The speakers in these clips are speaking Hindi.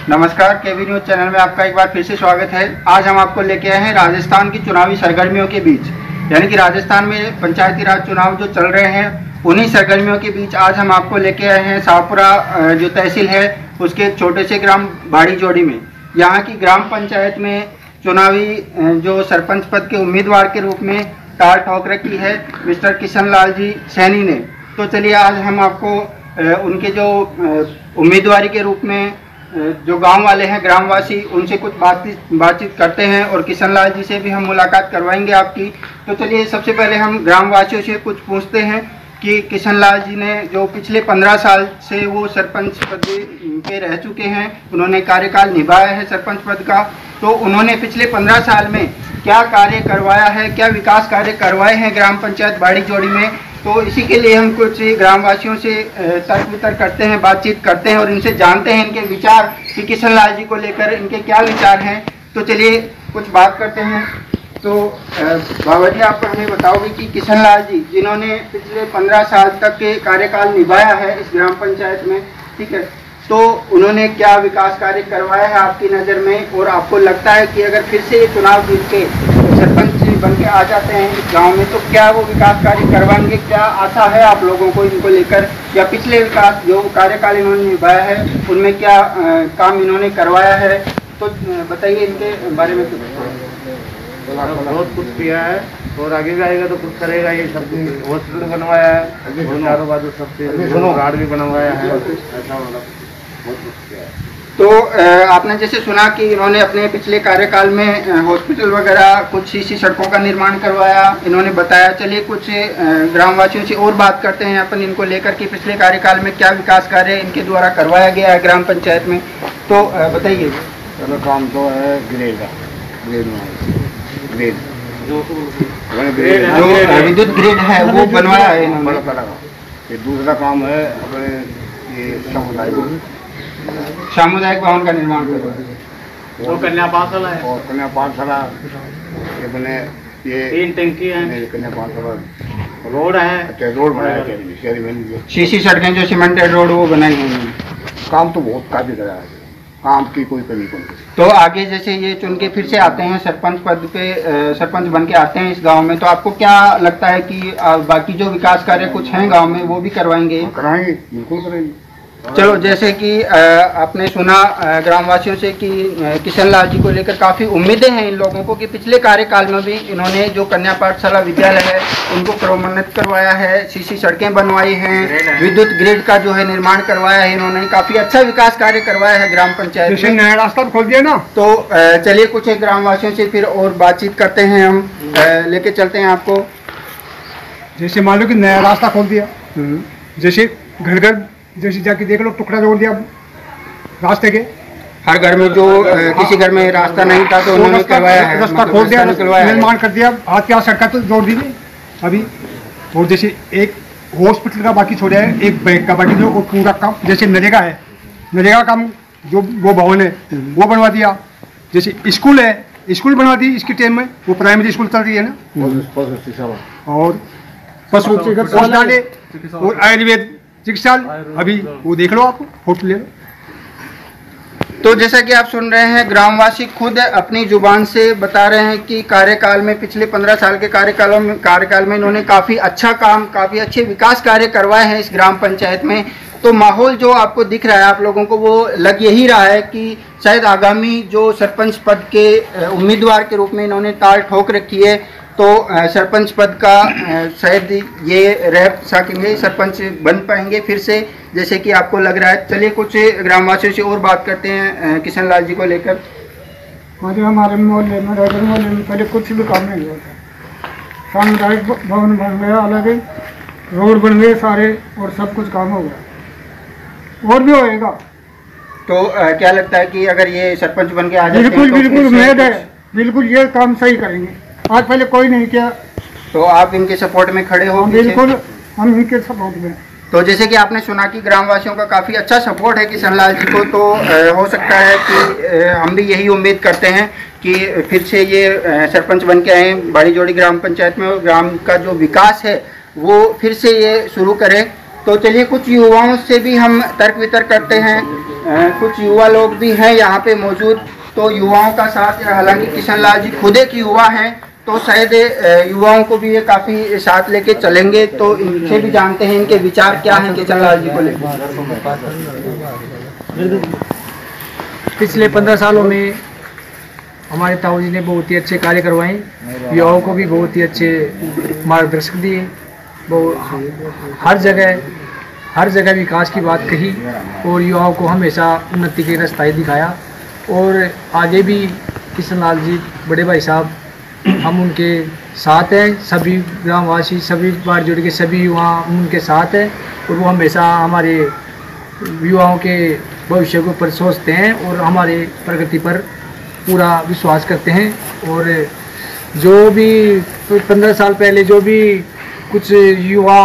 नमस्कार, केवी न्यूज चैनल में आपका एक बार फिर से स्वागत है। आज हम आपको लेके आए हैं राजस्थान की चुनावी सरगर्मियों के बीच, यानी कि राजस्थान में पंचायती राज चुनाव जो चल रहे हैं उन्हीं सरगर्मियों के बीच आज हम आपको लेके आए हैं शाहपुरा जो तहसील है उसके एक छोटे से ग्राम भाड़ी जोड़ी में। यहाँ की ग्राम पंचायत में चुनावी जो सरपंच पद के उम्मीदवार के रूप में ताल ठोक रखी है मिस्टर किशन लाल जी सैनी ने। तो चलिए आज हम आपको उनके जो उम्मीदवारी के रूप में जो गांव वाले हैं ग्रामवासी उनसे कुछ बातचीत करते हैं और किशन लाल जी से भी हम मुलाकात करवाएंगे आपकी। तो चलिए सबसे पहले हम ग्रामवासियों से कुछ पूछते हैं कि किशन लाल जी ने जो पिछले 15 साल से वो सरपंच पद पे रह चुके हैं, उन्होंने कार्यकाल निभाया है सरपंच पद का, तो उन्होंने पिछले 15 साल में क्या कार्य करवाया है, क्या विकास कार्य करवाए हैं ग्राम पंचायत भाड़ी जोड़ी में। तो इसी के लिए हम कुछ ग्रामवासियों से तर्क वितर्क करते हैं, बातचीत करते हैं और इनसे जानते हैं इनके विचार कि किशन लाल जी को लेकर इनके क्या विचार हैं। तो चलिए कुछ बात करते हैं। तो बाबा जी, आप हमें बताओगे कि किशन लाल जी जिन्होंने पिछले 15 साल तक के कार्यकाल निभाया है इस ग्राम पंचायत में, ठीक है, तो उन्होंने क्या विकास कार्य करवाया है आपकी नज़र में, और आपको लगता है कि अगर फिर से ये चुनाव जीत के सरपंच बन के आ जाते हैं इस गांव में तो क्या वो विकास कार्य करवाएंगे? क्या आशा है आप लोगों को इनको लेकर, या पिछले विकास जो कार्यकाल इन्होंने निभाया है उनमें क्या काम इन्होंने करवाया है? तो बताइए इनके बारे में कुछ। बहुत कुछ किया है और आगे भी आएगा तो कुछ करेगा। ये सब हॉस्पिटल बनवाया है, चारों बाजू सबसे गार्ड भी बनवाया है, ऐसा मतलब बहुत कुछ किया है। तो आपने जैसे सुना कि इन्होंने अपने पिछले कार्यकाल में हॉस्पिटल वगैरह कुछ सीसी सड़कों का निर्माण करवाया, इन्होंने बताया। चलिए कुछ ग्रामवासियों से और बात करते हैं अपन इनको लेकर कि पिछले कार्यकाल में क्या विकास कार्य इनके द्वारा करवाया गया है ग्राम पंचायत में। तो बताइए। चलो काम तो है ग्रेड जो विद्युत ग्रिड है वो बनवाया है इन्होंने। ये दूसरा काम है अपने ये सामुदायिक भवन का निर्माण करवाया और कन्या पाठशाला है, और कन्या पाठशाला ये बने, ये 3 टंकी है, कन्या पाठशाला, रोड है, अच्छा रोड बनाया शहरी में, सीसी सड़कें जो सीमेंटेड रोड वो बनाई हैं। काम तो बहुत काफी करा है, काम की कोई कमी नहीं। तो आगे जैसे ये चुन के फिर से आते हैं सरपंच पद पे, सरपंच बन के आते हैं इस गांव में, तो आपको क्या लगता है कि बाकी जो विकास कार्य कुछ हैं गांव में वो भी करवाएंगे? कराएंगे, बिल्कुल करेंगे। चलो, जैसे कि आपने सुना ग्रामवासियों से कि किशन लाल जी को लेकर काफ़ी उम्मीदें हैं इन लोगों को कि पिछले कार्यकाल में भी इन्होंने जो कन्या पाठशाला विद्यालय है उनको प्रोन्नत करवाया है, सीसी सड़कें बनवाई हैं, विद्युत ग्रिड का जो है निर्माण करवाया है, इन्होंने काफ़ी अच्छा विकास कार्य करवाया है ग्राम पंचायत में। नया रास्ता खोल दिया ना। तो चलिए कुछ ग्रामवासियों से फिर और बातचीत करते हैं, हम लेके चलते हैं आपको। जैसे मान लो कि नया रास्ता खोल दिया, जैसे घर घर जैसे जाके देख लो, टुकड़ा जोड़ दिया रास्ते के, हर घर में जो किसी घर में रास्ता नहीं था तो उन्होंने करवाया है, रास्ता खोल दिया, निर्माण कर दिया, हाथ के हाथ सड़क तो जोड़ दी अभी। और जैसे एक हॉस्पिटल का बाकी छोड़ा है, एक बैंक का बाकी जो पूरा काम, जैसे नरेगा है, नरेगा काम जो वो भवन है वो बनवा दिया। जैसे स्कूल है, स्कूल बनवा दी इसके टाइम में, वो प्राइमरी स्कूल चल रही है ना, और पशु चिकित्सालय और आयुर्वेद चिकित्सालय अभी वो देख लो, आप फोटो ले लो। तो जैसा कि आप सुन रहे हैं, ग्रामवासी खुद अपनी जुबान से बता रहे हैं कि कार्यकाल में, पिछले 15 साल के कार्यकाल में इन्होंने काफ़ी अच्छा काम, काफ़ी अच्छे विकास कार्य करवाए हैं इस ग्राम पंचायत में। तो माहौल जो आपको दिख रहा है आप लोगों को, वो लग यही रहा है कि शायद आगामी जो सरपंच पद के उम्मीदवार के रूप में इन्होंने ताल ठोक रखी है, तो सरपंच पद का शायद ये रह सकेंगे, सरपंच बन पाएंगे फिर से, जैसे कि आपको लग रहा है। चलिए कुछ ग्रामवासियों से और बात करते हैं किशन लाल जी को लेकर। हमारे मोहल्ले में पहले कुछ भी काम नहीं हुआ था, सामुदायिक भवन बन गया, अलग रोड बन गए सारे, और सब कुछ काम हो गया और भी होएगा। तो क्या लगता है कि अगर ये सरपंच बन के आ जाते हैं बिल्कुल तो बिल्कुल उम्मीद है, बिल्कुल ये काम सही करेंगे। आज पहले कोई नहीं किया, तो आप इनके सपोर्ट में खड़े हो? बिल्कुल हम इनके सपोर्ट में। तो जैसे कि आपने सुना कि ग्रामवासियों का काफ़ी अच्छा सपोर्ट है किशन लाल जी को, तो हो सकता है कि हम भी यही उम्मीद करते हैं कि फिर से ये सरपंच बन के आए भाड़ी जोड़ी ग्राम पंचायत में, और ग्राम का जो विकास है वो फिर से ये शुरू करें। तो चलिए कुछ युवाओं से भी हम तर्क वितर्क करते हैं कुछ युवा लोग भी हैं यहाँ पे मौजूद। तो युवाओं का साथ, हालांकि किशन लाल जी खुद एक युवा हैं, तो शायद युवाओं को भी ये काफ़ी साथ लेके चलेंगे। तो इनसे भी जानते हैं इनके विचार क्या हैं किशन लाल जी को लेकर। पिछले 15 सालों में हमारे ताऊ जी ने बहुत ही अच्छे कार्य करवाए, युवाओं को भी बहुत ही अच्छे मार्गदर्शक दिए। वो हर जगह विकास की बात कही और युवाओं को हमेशा उन्नति के रास्ता ही दिखाया। और आगे भी किशन लाल जी बड़े भाई साहब, हम उनके साथ हैं। सभी ग्रामवासी, सभी बाड़जोड़ी के सभी युवा उनके साथ हैं और वो हमेशा हमारे युवाओं के भविष्य के ऊपर सोचते हैं और हमारे प्रगति पर पूरा विश्वास करते हैं। और जो भी 15 साल पहले जो भी कुछ युवा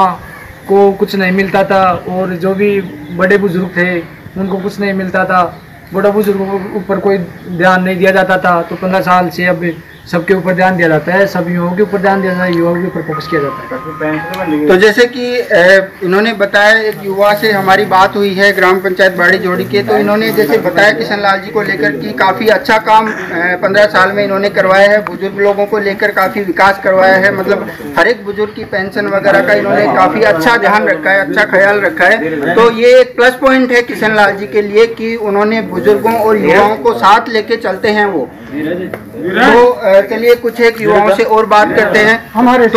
को कुछ नहीं मिलता था और जो भी बड़े बुजुर्ग थे उनको कुछ नहीं मिलता था, बड़ा बुजुर्गों के ऊपर कोई ध्यान नहीं दिया जाता था, तो 15 साल से अब सबके ऊपर ध्यान दिया जाता है, सब युवाओं के ऊपर ध्यान दिया जाता है, युवाओं के ऊपर फोकस किया जाता है। तो जैसे कि इन्होंने बताया, एक युवा से हमारी बात हुई है ग्राम पंचायत बाड़ी जोड़ी के, तो इन्होंने जैसे बताया किशन लाल जी को लेकर कि काफ़ी अच्छा काम 15 साल में इन्होंने करवाया है। बुजुर्ग लोगों को लेकर काफ़ी विकास करवाया है, मतलब हर एक बुजुर्ग की पेंशन वगैरह का इन्होंने काफ़ी अच्छा ध्यान रखा है, अच्छा ख्याल रखा है। तो ये एक प्लस पॉइंट है किशन लाल जी के लिए कि उन्होंने बुजुर्गों और युवाओं को साथ लेके चलते हैं वो। तो चलिए कुछ एक युवाओं से और बात करते हैं। हमारे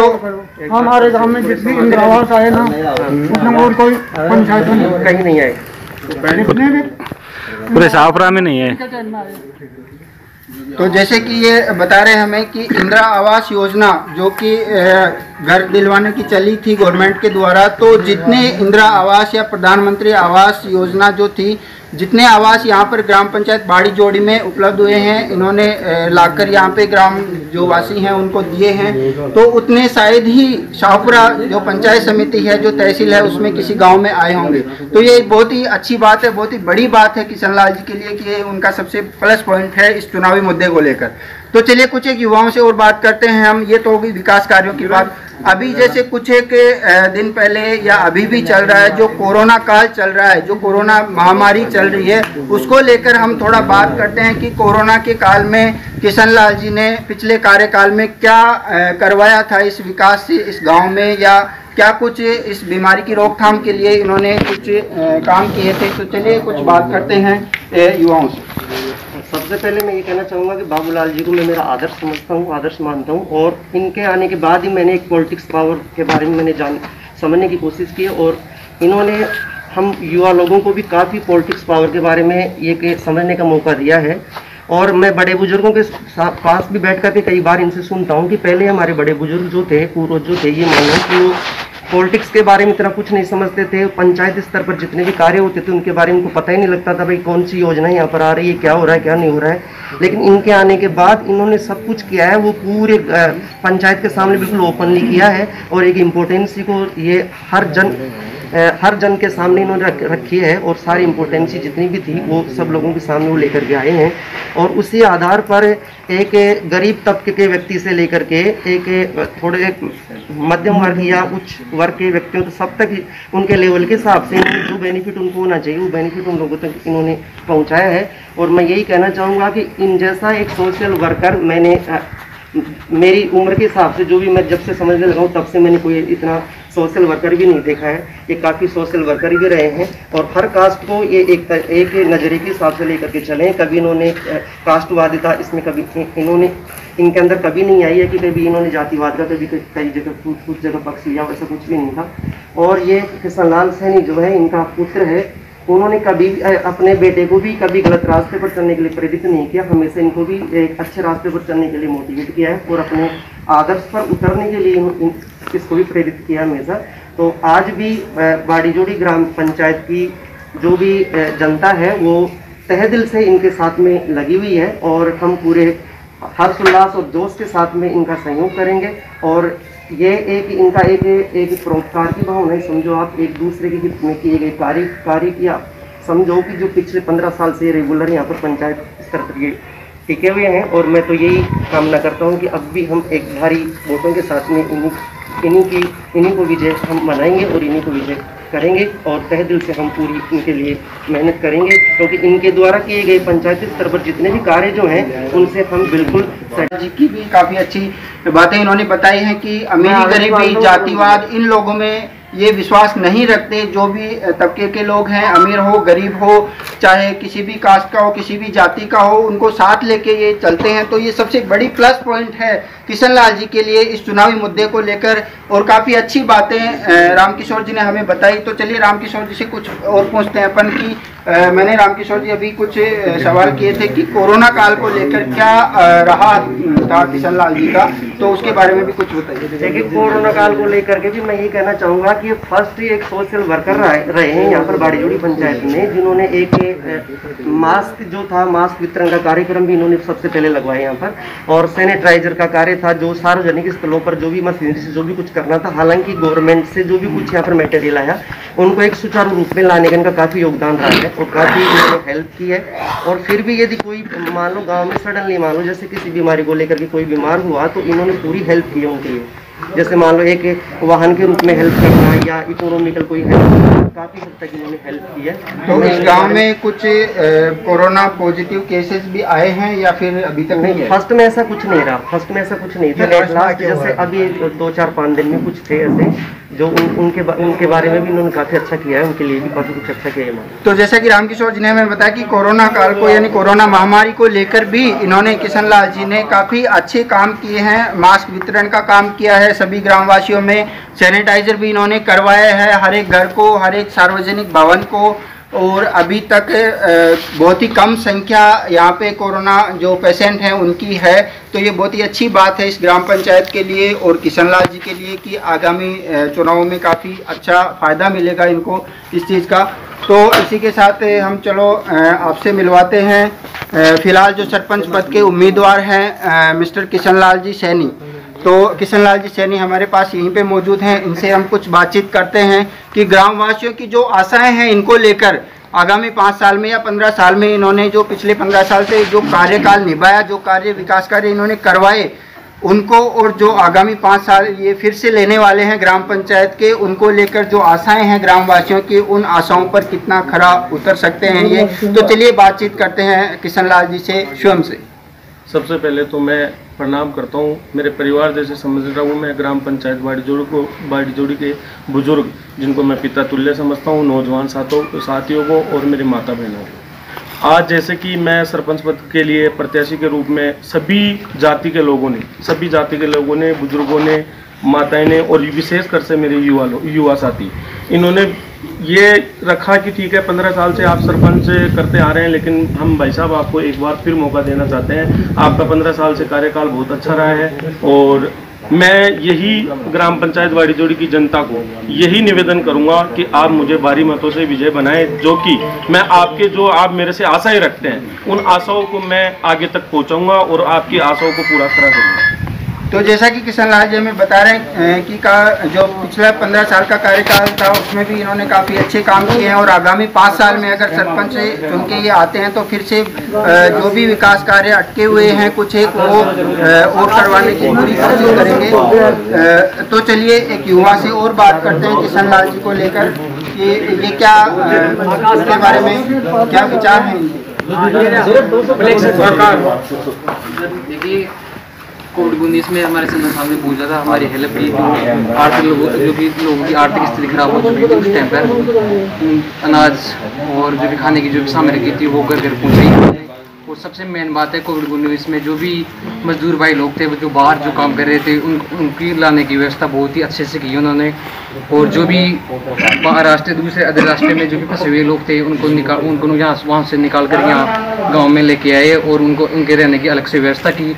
गांव में जितनी इंदिरा आवास आए ना, उसमें और कोई पंचायत में कहीं नहीं आए, पूरे शाहपुरा में नहीं है। तो जैसे कि ये बता रहे हैं हमें कि इंदिरा आवास योजना जो कि घर दिलवाने की चली थी गवर्नमेंट के द्वारा, तो जितने इंदिरा आवास या प्रधानमंत्री आवास योजना जो थी, जितने आवास यहाँ पर ग्राम पंचायत बाड़ी जोड़ी में उपलब्ध हुए हैं, इन्होंने लाकर यहाँ पे ग्राम जो वासी हैं उनको दिए हैं, तो उतने शायद ही शाहपुरा जो पंचायत समिति है, जो तहसील है, उसमें किसी गांव में आए होंगे। तो ये बहुत ही अच्छी बात है, बहुत ही बड़ी बात है किशन लाल जी के लिए कि ये उनका सबसे प्लस पॉइंट है इस चुनावी मुद्दे को लेकर। तो चलिए कुछ एक युवाओं से और बात करते हैं हम। ये तो होगी विकास कार्यों की बात। अभी जैसे कुछ एक दिन पहले या अभी भी चल रहा है, जो कोरोना काल चल रहा है, जो कोरोना महामारी चल रही है, उसको लेकर हम थोड़ा बात करते हैं कि कोरोना के काल में किशन लाल जी ने पिछले कार्यकाल में क्या करवाया था इस विकास से इस गांव में, या क्या कुछ इस बीमारी की रोकथाम के लिए इन्होंने कुछ काम किए थे। तो चलिए कुछ बात करते हैं युवाओं से। सबसे पहले मैं ये कहना चाहूँगा कि बाबूलाल जी को मैं मेरा आदर्श समझता हूँ, आदर्श मानता हूँ, और इनके आने के बाद ही मैंने एक पॉलिटिक्स पावर के बारे में मैंने समझने की कोशिश की, और इन्होंने हम युवा लोगों को भी काफ़ी पॉलिटिक्स पावर के बारे में ये समझने का मौका दिया है। और मैं बड़े बुजुर्गों के पास भी बैठ कर के कई बार इनसे सुनता हूँ कि पहले हमारे बड़े बुजुर्ग जो थे, पूर्वज जो थे, ये मानो कि वो पॉलिटिक्स के बारे में इतना कुछ नहीं समझते थे। पंचायत स्तर पर जितने भी कार्य होते थे उनके बारे में उनको पता ही नहीं लगता था भाई कौन सी योजना यहाँ पर आ रही है, क्या हो रहा है, क्या नहीं हो रहा है। लेकिन इनके आने के बाद इन्होंने सब कुछ किया है, वो पूरे पंचायत के सामने बिल्कुल ओपनली किया है, और एक इम्पोर्टेंसी को ये हर जन के सामने इन्होंने रखी है, और सारी इम्पोर्टेंसी जितनी भी थी वो सब लोगों के सामने वो लेकर के आए हैं। और उसी आधार पर एक गरीब तबके के व्यक्ति से लेकर के एक थोड़े मध्यम वर्ग या उच्च वर्ग के व्यक्तियों तो सब तक उनके लेवल के हिसाब से जो बेनिफिट उनको होना चाहिए वो बेनिफिट उन लोगों तक इन्होंने पहुंचाया है। और मैं यही कहना चाहूँगा कि इन जैसा एक सोशल वर्कर मैंने मेरी उम्र के हिसाब से, जो भी मैं जब से समझने लगा हूँ तब से मैंने कोई इतना सोशल वर्कर भी नहीं देखा है। ये काफ़ी सोशल वर्कर भी रहे हैं, और हर कास्ट को ये एक नज़रिए के हिसाब से लेकर के चले। कभी इन्होंने कास्टवादिता इसमें कभी इन्होंने इनके अंदर कभी नहीं आई है कि कभी इन्होंने जातिवाद का कभी कई जगह कुछ जगह पक्ष लिया, वैसा कुछ भी नहीं था। और ये किशन लाल सैनी जो है, इनका पुत्र है, उन्होंने कभी अपने बेटे को भी कभी गलत रास्ते पर चलने के लिए प्रेरित नहीं किया, हमेशा इनको भी एक अच्छे रास्ते पर चलने के लिए मोटिवेट किया है, और अपने आदर्श पर उतरने के लिए इसको भी प्रेरित किया हमेशा। तो आज भी बाड़ी जोड़ी ग्राम पंचायत की जो भी जनता है वो तहे दिल से इनके साथ में लगी हुई है, और हम पूरे हर्षोल्लास और जोश के साथ में इनका सहयोग करेंगे। और ये इनका एक परोपकार की भावना है, समझो आप, एक दूसरे के हित में किए गए कार्य किया, समझो कि जो पिछले 15 साल से रेगुलर यहाँ पर पंचायत स्तर पर ये टिके हुए हैं। और मैं तो यही कामना करता हूँ कि अब भी हम एक भारी वोटों के साथ में इन्हीं को विजय हम मनाएंगे और इन्हीं को विजय करेंगे और तहे दिल से हम पूरी इनके लिए मेहनत करेंगे, क्योंकि इनके द्वारा किए गए पंचायती स्तर पर जितने भी कार्य जो हैं उनसे हम बिल्कुल जी की भी काफ़ी अच्छी बातें इन्होंने बताई हैं कि अमीरी गरीबी जातिवाद इन लोगों में ये विश्वास नहीं रखते। जो भी तबके के लोग हैं, अमीर हो गरीब हो, चाहे किसी भी कास्ट का हो किसी भी जाति का हो, उनको साथ लेके ये चलते हैं। तो ये सबसे बड़ी प्लस पॉइंट है किशन लाल जी के लिए इस चुनावी मुद्दे को लेकर। और काफ़ी अच्छी बातें रामकिशोर जी ने हमें बताई। तो चलिए रामकिशोर जी से कुछ और पूछते हैं अपन की मैंने रामकिशोर जी अभी कुछ सवाल किए थे कि कोरोना काल को लेकर क्या रहा था किशन लाल जी का, तो उसके बारे में भी कुछ बताइए। देखिए, कोरोना काल को लेकर के भी मैं ये कहना चाहूँगा कि फर्स्ट एक सोशल वर्कर रहे हैं यहाँ पर बाड़ीजोड़ी पंचायत में, जिन्होंने एक मास्क जो था, मास्क वितरण का कार्यक्रम भी इन्होंने सबसे पहले लगवाया यहाँ पर, और सैनिटाइजर का कार्य था जो सार्वजनिक स्थलों पर जो भी मशीनरी से जो भी कुछ करना था, हालांकि गवर्नमेंट से जो भी कुछ यहाँ पर मटेरियल आया उनको एक सुचारू रूप में लाने का इनका काफ़ी योगदान रहा है और काफ़ी इन्होंने हेल्प की है। और फिर भी यदि कोई मान लो गाँव में सडनली मान लो जैसे किसी बीमारी को लेकर के कोई बीमार हुआ तो इन्होंने पूरी हेल्प की है उनके लिए। जैसे मान लो एक वाहन के रूप में हेल्प करना या इकोनॉमिकल कोई हेल्प, काफ़ी हद तक इन्होंने हेल्प की है। तो इस गांव में कुछ कोरोना पॉजिटिव केसेस भी आए हैं या फिर अभी तक नहीं है? फर्स्ट में ऐसा कुछ नहीं रहा, फर्स्ट में ऐसा कुछ नहीं था। लास्ट जैसे अभी 2-4-5 दिन में कुछ थे ऐसे जो उनके बारे में भी इन्होंने काफ़ी अच्छा किया है, उनके लिए भी काफ़ी कुछ अच्छा किया है। तो जैसा कि रामकिशोर जी ने हमें बताया कि कोरोना काल को यानी कोरोना महामारी को लेकर भी इन्होंने किशन लाल जी ने काफ़ी अच्छे काम किए हैं। मास्क वितरण का काम किया है सभी ग्रामवासियों में, सैनिटाइजर भी इन्होंने करवाया है हर एक घर को, हर एक सार्वजनिक भवन को। और अभी तक बहुत ही कम संख्या यहाँ पे कोरोना जो पेशेंट हैं उनकी है। तो ये बहुत ही अच्छी बात है इस ग्राम पंचायत के लिए और किशन लाल जी के लिए कि आगामी चुनाव में काफ़ी अच्छा फ़ायदा मिलेगा इनको इस चीज़ का। तो इसी के साथ हम चलो आपसे मिलवाते हैं फिलहाल जो सरपंच पद के उम्मीदवार हैं मिस्टर किशन लाल जी सैनी। तो किशन लाल जी सैनी हमारे पास यहीं पे मौजूद हैं, इनसे हम कुछ बातचीत करते हैं कि ग्रामवासियों की जो आशाएं हैं इनको लेकर आगामी 5 साल में या 15 साल में इन्होंने जो पिछले 15 साल से जो कार्यकाल निभाया, जो कार्य विकास कार्य इन्होंने करवाए उनको, और जो आगामी 5 साल ये फिर से लेने वाले हैं ग्राम पंचायत के, उनको लेकर जो आशाएं हैं ग्रामवासियों की, उन आशाओं पर कितना खरा उतर सकते हैं ये। तो चलिए बातचीत करते हैं किशन लाल जी से स्वयं से। सबसे पहले तो मैं प्रणाम करता हूँ, मेरे परिवार जैसे समझ रहा हूँ। मैं ग्राम पंचायत बाड़ीजोड़ी के बुजुर्ग जिनको मैं पिता तुल्य समझता हूँ, नौजवान साथियों को और मेरी माता बहनों को। आज जैसे कि मैं सरपंच पद के लिए प्रत्याशी के रूप में सभी जाति के लोगों ने, बुजुर्गों ने, माताएं ने और विशेषकर से मेरे युवा साथी, इन्होंने ये रखा कि ठीक है 15 साल से आप सरपंच करते आ रहे हैं, लेकिन हम भाई साहब आपको एक बार फिर मौका देना चाहते हैं। आपका 15 साल से कार्यकाल बहुत अच्छा रहा है और मैं यही ग्राम पंचायत बाड़ीजोड़ी की जनता को यही निवेदन करूंगा कि आप मुझे भारी मतों से विजय बनाएं, जो कि मैं आपके जो आप मेरे से आशाएं रखते हैं उन आशाओं को मैं आगे तक पहुंचाऊंगा और आपकी आशाओं को पूरा करूंगा। तो जैसा कि किशन लाल जी हमें बता रहे हैं कि जो पिछला 15 साल का कार्यकाल था उसमें भी इन्होंने काफ़ी अच्छे काम किए हैं और आगामी 5 साल में अगर सरपंच से चुन के ये आते हैं तो फिर से जो भी विकास कार्य अटके हुए हैं कुछ एक वो और करवाने की पूरी कोशिश करेंगे। तो चलिए एक युवा से और बात करते हैं किशन लाल जी को लेकर कि ये क्या इसके बारे में क्या विचार हैं देखिए कोविड-19 में हमारे संस्थान में बहुत ज़्यादा हमारी हेल्प की, आर्थिक लोगों की आर्थिक स्थिति खराब हो चुकी थी उस टाइम पर अनाज और जो भी खाने की जो भी सामग्री थी वो घर घर पहुँचाई। और सबसे मेन बात है कोविड-19 में जो भी मजदूर भाई लोग थे जो बाहर जो काम कर रहे थे उनकी लाने की व्यवस्था बहुत ही अच्छे से की उन्होंने। और जो भी महाराष्ट्र दूसरे अदर रास्ते में जो भी फंसे हुए लोग थे उनको यहाँ वहाँ से निकाल कर यहाँ गाँव में लेके आए और उनके रहने की अलग से व्यवस्था की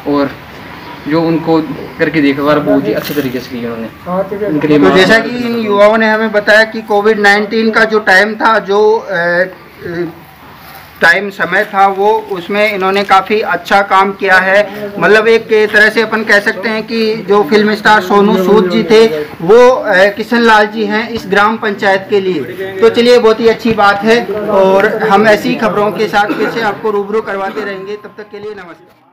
और जो उनको करके देखभाल बहुत ही अच्छे तरीके से की उन्होंने। तो जैसा कि इन युवाओं ने हमें बताया कि कोविड-19 का जो टाइम था, जो समय था, वो उसमें इन्होंने काफ़ी अच्छा काम किया है। मतलब एक तरह से अपन कह सकते हैं कि जो फिल्म स्टार सोनू सूद जी थे वो किशन लाल जी हैं इस ग्राम पंचायत के लिए। तो चलिए बहुत ही अच्छी बात है और हम ऐसी खबरों के साथ फिर से आपको रूबरू करवाते रहेंगे। तब तक के लिए नमस्कार।